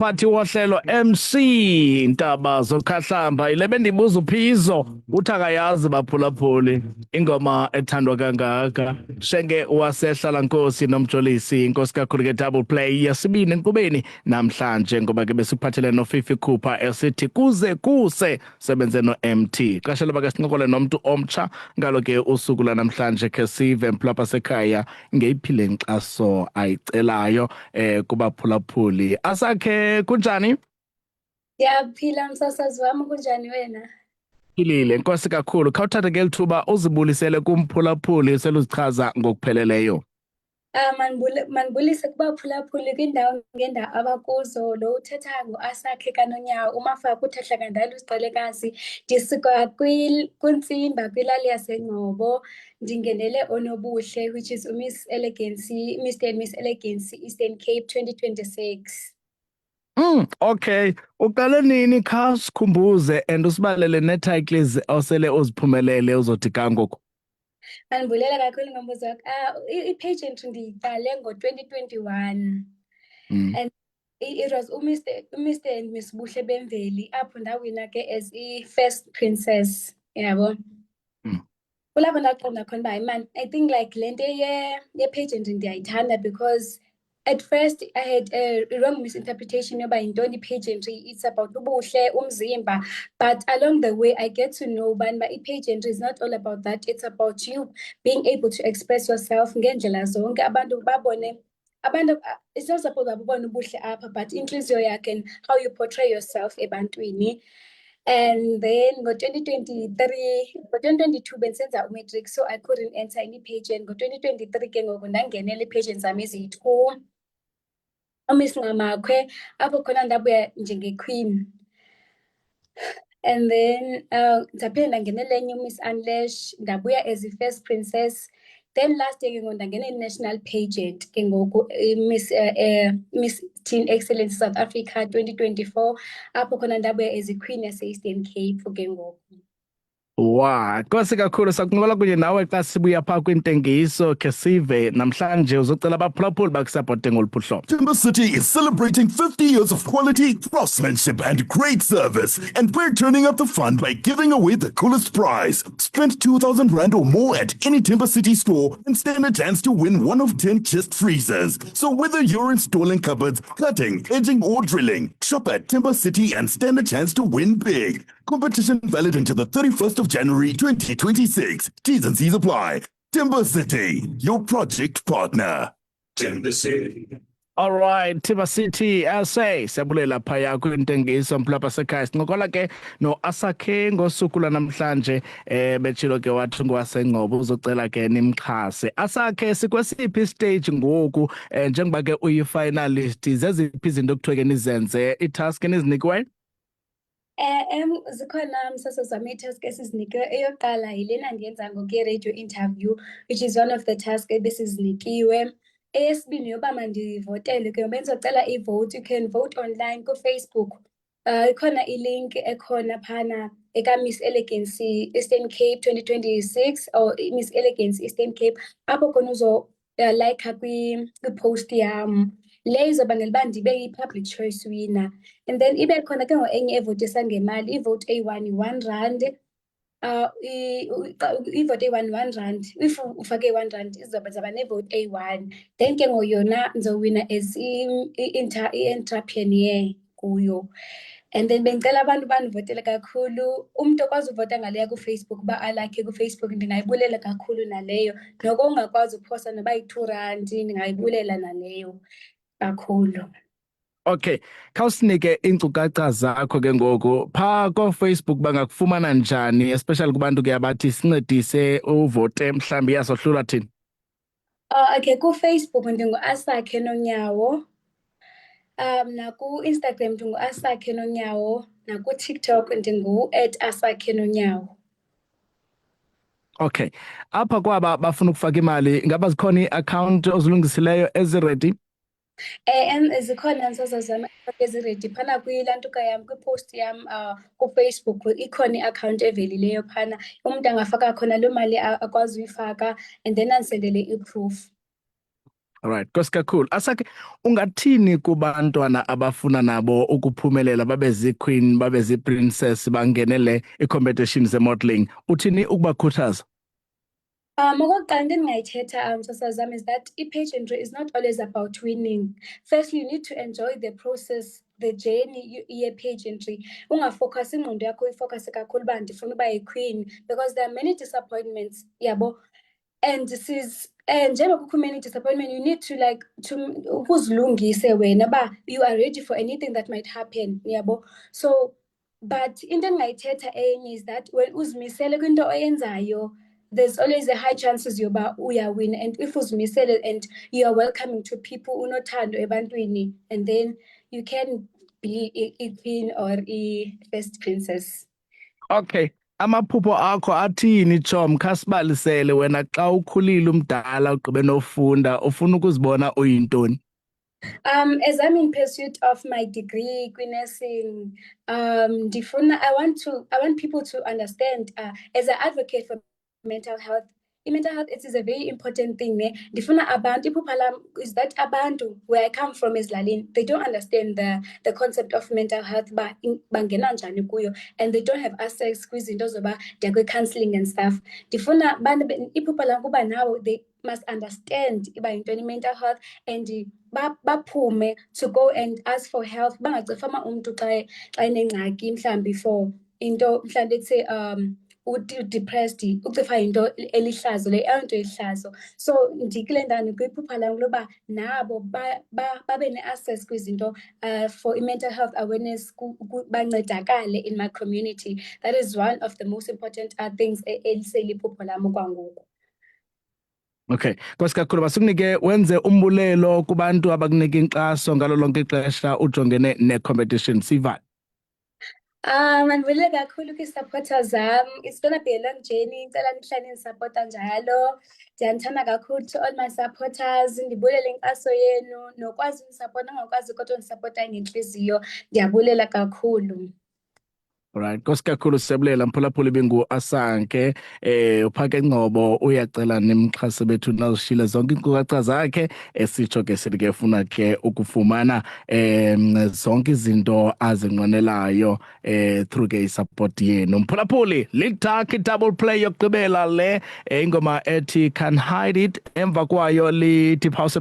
Phathi wohlelo MC Ntaba Zokhahlamba ile bendibuza uphizo uthi akayazi baphulaphuli ingoma ethandwa kangaka shenge wasehlala Nkosi noMjolisi inkosi kakhulu ke double play yesibini enkqubeni namhlanje ngoba ke besiphathele noFifi Cooper esithi kuze kuse sebenze noMT xesha loba ke sinqokole nomuntu omtsha ngalo ke usuku lanamhlanje ke sive mplapha sekhaya ngeyiphile inkxaso ayicelayo kubaphulaphuli asakhe kunjani? Siyaphila msasazi wami kunjani wena? Philile, Nkosi kakhulu. Khawuthathe ke lithuba uzibulisele kumphulaphuli seluzichaza ngokupheleleyo. Manibulise kubaphulaphuli kwindawo ngendawo abakuzo lo uthetha ngo-Asakhe kaNonyawo umafaka uthahla kandala usiqelekazi ndisuka kuNtsimba kwilali yaseNgcobo ndingenele onobuhle which is uMiss Elegancy, Mr and Miss Elegancy Eastern Cape 2026. Okay. Uqale nini kha sikhumbuze and usibalele nee-titles osele uziphumelele uzothi kangoku. Mandibulela kakhulu ngombuzo wakho. I-pageantry ndiyiqale ngo-2021 and it was uMr and Miss Buhle Bemveli apho ndawina ke as i-first princess yabo. Kulapho ndaqonda khona uba hayi man, I think like le nto ye-pageantry ndiyayithanda because at first I had a wrong misinterpretation yoba yintoni i-pageantry, it's about ubuhle, umzimba, but along the way I get to know uba i-pageantry is not all about that, it's about you being able to express yourself ngeendlela zonke abantu babone abantu it's not supposed uba babone ubuhle apha but intliziyo yakhe and how you portray yourself ebantwini. And then ngo-2022 bendisenza umatric so I couldn't enter any pageant. Ngo-2023 ke ngoku ndangenela ii-pageant zam eziyi-2 uMiss Ngamakhwe apho khona ndabuya njenge-queen. And then ndaphinde ndangenela enye uMiss Unleash ndabuya as i-first princess. Then last year ke ngoku ndangena i-national pageant ke ngoku Miss Teen Excellence South Africa 2024 apho khona ndabuya as i-queen yase-Eastern Cape ke ngoku. Wow, Nkosi kakhulu sakunqola kunye nawe xa sibuya phaa kwintengiso ke sive namhlanje uzocela abaphulaphuli bakusapote ngoluphi uhlobo. Timber City is celebrating 50 years of quality, craftsmanship, and great service. And we're turning up the fun by giving away the coolest prize. Spend 2,000 Rand or more at any Timber City store and stand a chance to win one of 10 chest freezers. So whether you're installing cupboards, cutting, edging, or drilling, shop at Timber City and stand a chance to win big. Competition valid until the 31st of January 2026. T's and C's apply. Timber City, your project partner. Timber City. All right, Timber City SA siyabulela phaya kwintengiso mplapha sekhaya sincokola ke no-Asakhe ngosuku lanamhlanje betshilo ke wathi ngwaseNgcobo uzocela ke nimxhase. Asakhe sikwesiphi istage ngoku njengoba ke uyi-finalist zeziphi izinto ekuthiwe ke nizenze itask enizinikiweyo? Zikhona msasazi wami ii-task esizinikiwe. Eyokuqala yilena ndiyenza ngoku ye-radio interview which is one of the task ebesizinikiwe. Eyesibini yoba mandivotele ke bendizocela ivote. You can vote online kuFacebook. Ikhona ilink ekhona phana eka-Miss Elegancy Eastern Cape 2026 or Miss Elegancy Eastern Cape apho khona uzolayikha kwipost yam le izobangela uba ndibe yi-public choice winner. And then ibe khona ke enye evotisa ngemali. Ivote eyi-1 yi-R1. Ivote eyi-1 yi-R1. If ufake i-R1 zaba nevote eyi-1. Then ke ngoyona ndizowina as i-entrepreneur kuyo. And then bengicela abantu bandivotele kakhulu. Umntu okwazi uvota ngaleya kuFacebook uba alakhe kuFacebook ndingayibulela kakhulu naleyo. Noko ungakwazi uphosta noba yi-R2 ndingayibulela naleyo kakhulu. Okay, khawusinike iinkcukacha zakho ke ngoku phaa koFacebook bangakufumana njani especially kubantu ke abathi sincedise uvote mhlawumbi yasohlula thini? Okay, kuFacebook ndingu-Asakhe Nonyawo. Naku-Instagram ndingu-Asakhe Nonyawo, nakuTikTok ndingu@Asakhe Nonyawo. Okay, apha kwaba bafuna ukufaka imali ngaba zikhona ii-account ozilungisileyo eziredi? Zikhona msasazi wami eziredi phana kwilantuka yam kwipost yam kuFacebook ikhona i-account evelileyo phana umuntu angafaka khona loo mali akwazi uyifaka and then andisendele i-proof. Alright, Koskakhulu. Asake ungathini kubantwana abafuna nabo ukuphumelela babe zi-queen, babe zi-princess bangenele i-competition ze-modeling? Uthini ukubakhuthaza? Okokuqala into endingayithetha sasazam is that i-pageantry is not always about winning. Firstly, you need to enjoy the process, the journey ye-pageantry. Ungafocus ingqondo yakho ifocus kakhulu uba ndifuna uba yi-queen, because there are many disappointments, yabo. And this is njengoba kukho many disappointment, you need to like to ukuzilungise wena ba you are ready for anything that might happen, yabo. So but into endingayithetha enye is that when uzimisele kwinto oyenzayo, there's always a high chances yoba uyawina. And if uzimisele and you are welcoming to people, unothando ebantwini, and then you can be a queen or a first princess. Okay. Amaphupho akho athini Chom? Khasibalisele wena xa ukhulile umdala ugqibe nofunda ufuna ukuzibona uyintoni? As I'm in pursuit of my degree in nursing, I want people to understand, as an advocate for mental health. In mental health, it is a very important thing. Ndifuna abantu, iphupha lam is that abantu, where I come from is Lalin, they don't understand the concept of mental health, bangena njani kuyo, and they don't have access kwizinto zoba ndiyakwe counseling and stuff. Ndifuna iphupha lam kuba now they must understand iba yintoni mental health, and baphume to go and ask for help. Bangacifama umntu xa enengxaki mhlambi for into mhlambi let's say depressed, ucifa into elihlazo, le into elihlazo. So ndikule ndani kwiphupha lam loba nabo babe ne-access kwizinto for mental health awareness, bancedakale in my community. That is one of the most important things eliseliphupho lam kwangoku. Okay, Koskakhulu masikunike wenze umbulelo kubantu abakunika inkxaso ngalo lonke ixesha ujongene ne-competition. Siva. Mandibulele kakhulu kwi-supporters zam. It's gonna be a long journey. Ngicela nihlale nisapota njalo. Ndiyanithanda kakhulu to all my supporters. Ndibulele inkxaso yenu, nokwazi unisapota nongakwazi kodwa unisapota ngenhliziyo. Ndiyabulela kakhulu. Alright, Koskakhulu siyabulela mphulaphuli bengu Asanke uphake Ngcobo uyacela nimxhase bethu nazishile zonke inkcukacha zakhe esitsho ke sithi ke funa ke ukufumana zonke izinto azinqwenelayo through ke support yenu. Mphulaphuli litaki double play yokugqibela le ingoma ethi Can't Hide It, emva kwayo lithi pause